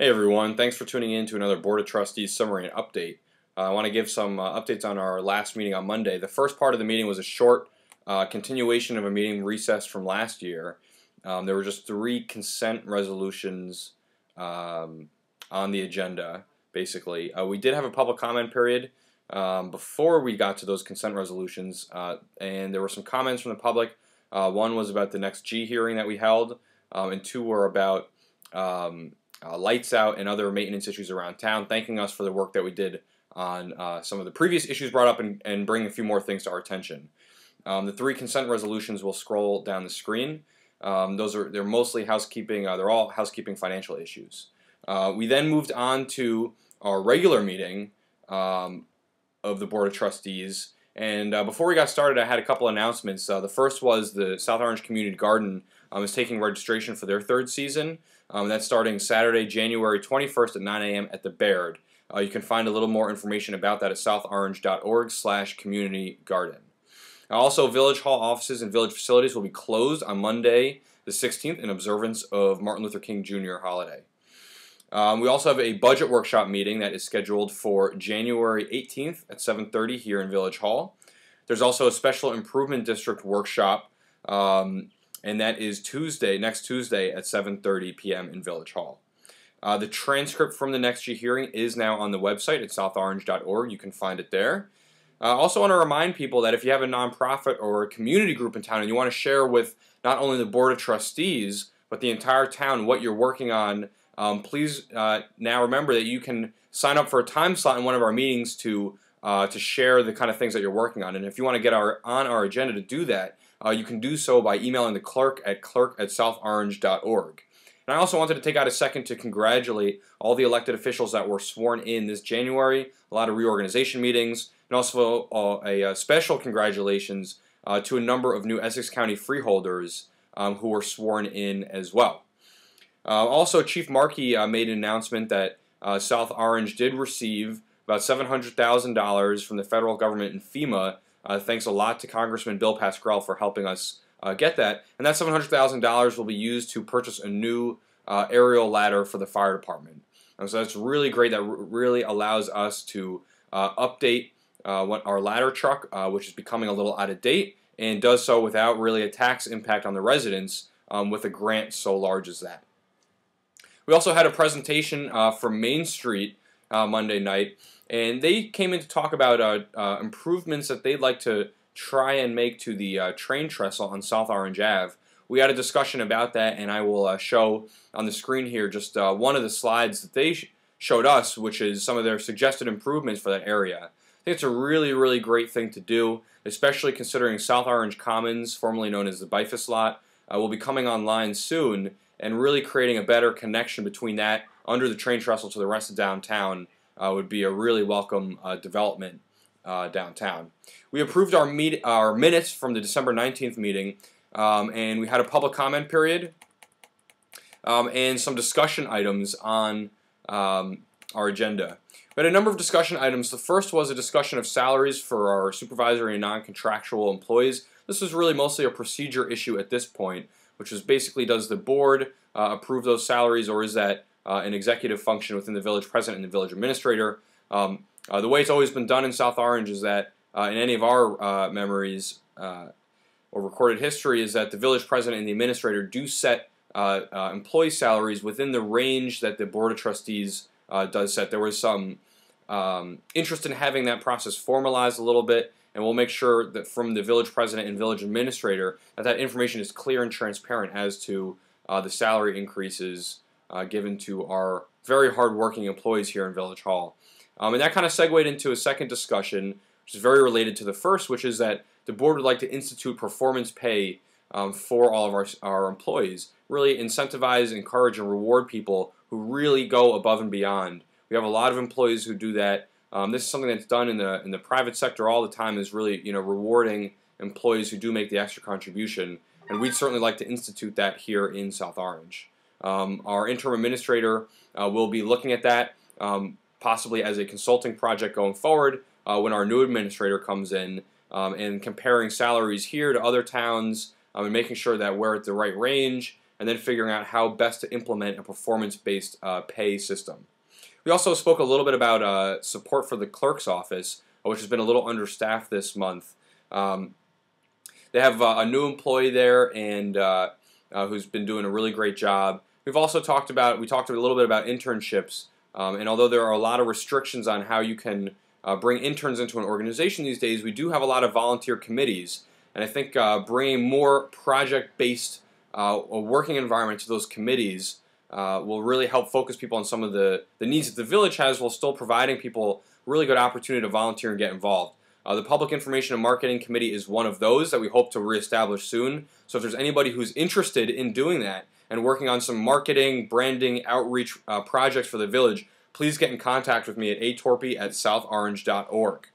Hey everyone, thanks for tuning in to another Board of Trustees summary and update. I want to give some updates on our last meeting on Monday. The first part of the meeting was a short continuation of a meeting recessed from last year. There were just 3 consent resolutions on the agenda, basically. We did have a public comment period before we got to those consent resolutions, and there were some comments from the public. One was about the next G hearing that we held, and 2 were about lights out and other maintenance issues around town, thanking us for the work that we did on some of the previous issues brought up and bringing a few more things to our attention. The 3 consent resolutions will scroll down the screen. They're mostly housekeeping. They're all housekeeping financial issues. We then moved on to our regular meeting of the Board of Trustees. And before we got started, I had a couple announcements. The first was the South Orange Community Garden is taking registration for their 3rd season. That's starting Saturday, January 21st at 9 a.m. at the Baird. You can find a little more information about that at southorange.org/communitygarden. Also, Village Hall offices and village facilities will be closed on Monday, the 16th, in observance of Martin Luther King Jr. holiday. We also have a budget workshop meeting that is scheduled for January 18th at 7:30 here in Village Hall. There's also a special improvement district workshop, and that is next Tuesday at 7:30 p.m. in Village Hall. The transcript from the next G hearing is now on the website at southorange.org. You can find it there. I also want to remind people that if you have a nonprofit or a community group in town and you want to share with not only the Board of Trustees but the entire town what you're working on, please now remember that you can sign up for a time slot in one of our meetings to share the kind of things that you're working on. And if you want to get on our agenda to do that, you can do so by emailing the clerk at southorange.org. And I also wanted to take out a second to congratulate all the elected officials that were sworn in this January, a lot of reorganization meetings, and also a special congratulations to a number of new Essex County freeholders who were sworn in as well. Also, Chief Markey made an announcement that South Orange did receive about $700,000 from the federal government and FEMA. Thanks a lot to Congressman Bill Pascrell for helping us get that. And that $700,000 will be used to purchase a new aerial ladder for the fire department. And so that's really great. That really allows us to update our ladder truck, which is becoming a little out of date, and does so without really a tax impact on the residents with a grant so large as that. We also had a presentation from Main Street Monday night, and they came in to talk about improvements that they'd like to try and make to the train trestle on South Orange Ave. We had a discussion about that, and I will show on the screen here just one of the slides that they showed us, which is some of their suggested improvements for that area. I think it's a really, really great thing to do, especially considering South Orange Commons, formerly known as the Bifus lot, will be coming online soon, and really creating a better connection between that under the train trestle to the rest of downtown would be a really welcome development downtown. We approved our minutes from the December 19th meeting, and we had a public comment period and some discussion items on our agenda. We had a number of discussion items. The first was a discussion of salaries for our supervisory and non-contractual employees. This was really mostly a procedure issue at this point, which is basically, does the board approve those salaries, or is that an executive function within the village president and the village administrator? The way it's always been done in South Orange is that, in any of our memories or recorded history, is that the village president and the administrator do set employee salaries within the range that the Board of Trustees does set. There was some interest in having that process formalized a little bit, and we'll make sure that from the village president and village administrator that information is clear and transparent as to the salary increases given to our very hard-working employees here in Village Hall. And that kind of segued into a second discussion, which is very related to the first, which is that the board would like to institute performance pay for all of our employees, really incentivize, encourage, and reward people who really go above and beyond. We have a lot of employees who do that. This is something that's done in the private sector all the time, is really rewarding employees who do make the extra contribution, and we'd certainly like to institute that here in South Orange. Our interim administrator will be looking at that, possibly as a consulting project going forward when our new administrator comes in, and comparing salaries here to other towns and making sure that we're at the right range and then figuring out how best to implement a performance-based pay system. We also spoke a little bit about support for the clerk's office, which has been a little understaffed this month. They have a new employee there, and who's been doing a really great job. We've also talked a little bit about internships, and although there are a lot of restrictions on how you can bring interns into an organization these days, we do have a lot of volunteer committees, and I think bringing more project-based working environment to those committees will really help focus people on some of the needs that the village has, while still providing people really good opportunity to volunteer and get involved. The Public Information and Marketing Committee is one of those that we hope to reestablish soon. So if there's anybody who's interested in doing that and working on some marketing, branding, outreach projects for the village, please get in contact with me at atorpey@southorange.org.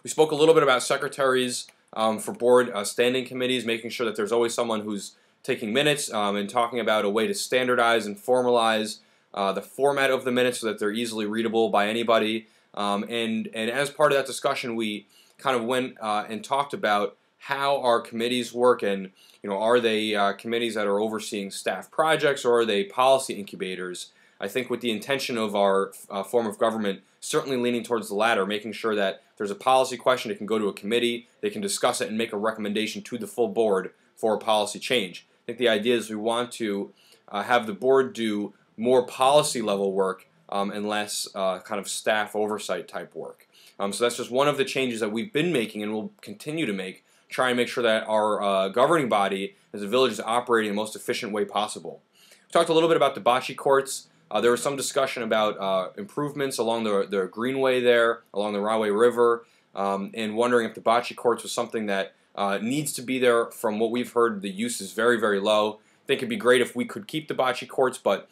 We spoke a little bit about secretaries for board standing committees, making sure that there's always someone who's taking minutes and talking about a way to standardize and formalize the format of the minutes so that they're easily readable by anybody. And as part of that discussion, we kind of went and talked about how our committees work, and are they committees that are overseeing staff projects, or are they policy incubators? I think with the intention of our form of government certainly leaning towards the latter, making sure that there's a policy question, it can go to a committee, they can discuss it and make a recommendation to the full board for a policy change. I think the idea is we want to have the board do more policy level work and less kind of staff oversight type work. So that's just one of the changes that we've been making and will continue to make, try and make sure that our governing body as a village is operating in the most efficient way possible. We talked a little bit about the bocce courts. There was some discussion about improvements along the greenway there, along the Rahway River, and wondering if the bocce courts was something that needs to be there. From what we've heard, the use is very, very low. I think it'd be great if we could keep the bocce courts, but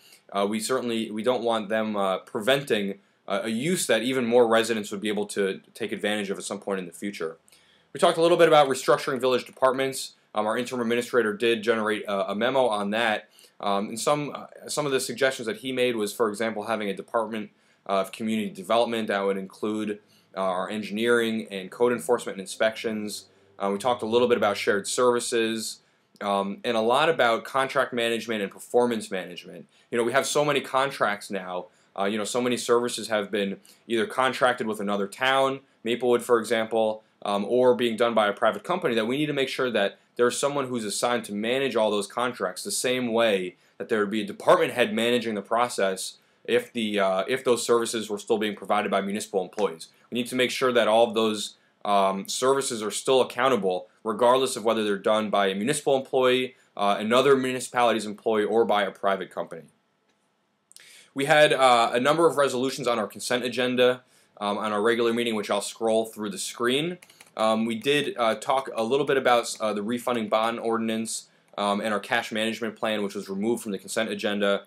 we don't want them preventing a use that even more residents would be able to take advantage of at some point in the future. We talked a little bit about restructuring village departments. Our interim administrator did generate a memo on that. And some of the suggestions that he made was, for example, having a department of community development that would include our engineering and code enforcement and inspections. We talked a little bit about shared services. And a lot about contract management and performance management. We have so many contracts now. So many services have been either contracted with another town, Maplewood, for example, or being done by a private company, that we need to make sure that there's someone who's assigned to manage all those contracts the same way that there would be a department head managing the process if those services were still being provided by municipal employees. We need to make sure that all of those services are still accountable, regardless of whether they're done by a municipal employee, another municipality's employee, or by a private company. We had a number of resolutions on our consent agenda on our regular meeting, which I'll scroll through the screen. We did talk a little bit about the refunding bond ordinance and our cash management plan, which was removed from the consent agenda,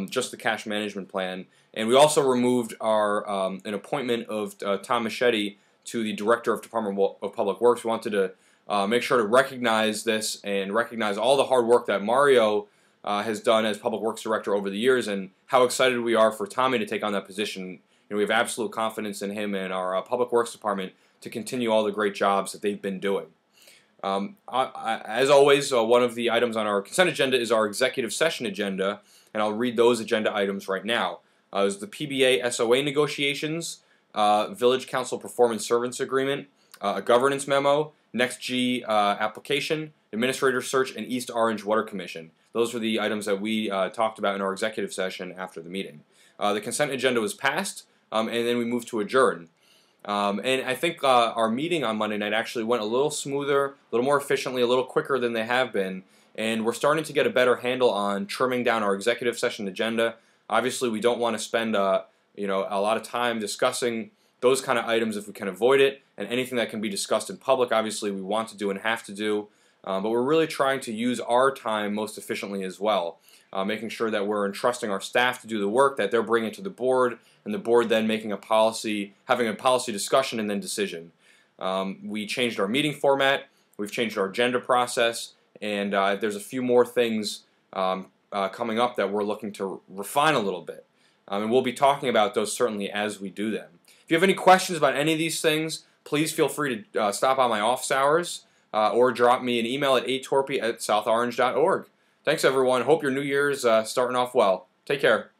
just the cash management plan. And we also removed our an appointment of Tom Machete to the Director of Department of Public Works. We wanted to make sure to recognize this and recognize all the hard work that Mario has done as Public Works Director over the years, and how excited we are for Tommy to take on that position. We have absolute confidence in him and our Public Works Department to continue all the great jobs that they've been doing. As always, one of the items on our consent agenda is our executive session agenda, and I'll read those agenda items right now. It was the PBA SOA negotiations, Village Council Performance Service Agreement, a governance memo, Next G application, Administrator Search, and East Orange Water Commission. Those were the items that we talked about in our executive session after the meeting. The consent agenda was passed, and then we moved to adjourn. And I think our meeting on Monday night actually went a little smoother, a little more efficiently, a little quicker than they have been, and we're starting to get a better handle on trimming down our executive session agenda. Obviously, we don't want to spend a lot of time discussing those kind of items if we can avoid it, and anything that can be discussed in public, obviously, we want to do and have to do. But we're really trying to use our time most efficiently as well, making sure that we're entrusting our staff to do the work that they're bringing to the board, and the board then making having a policy discussion and then decision. We changed our meeting format, we've changed our agenda process, and there's a few more things coming up that we're looking to refine a little bit. And we'll be talking about those certainly as we do them. If you have any questions about any of these things, please feel free to stop by my office hours or drop me an email at atorpey@southorange.org. Thanks, everyone. Hope your New Year's starting off well. Take care.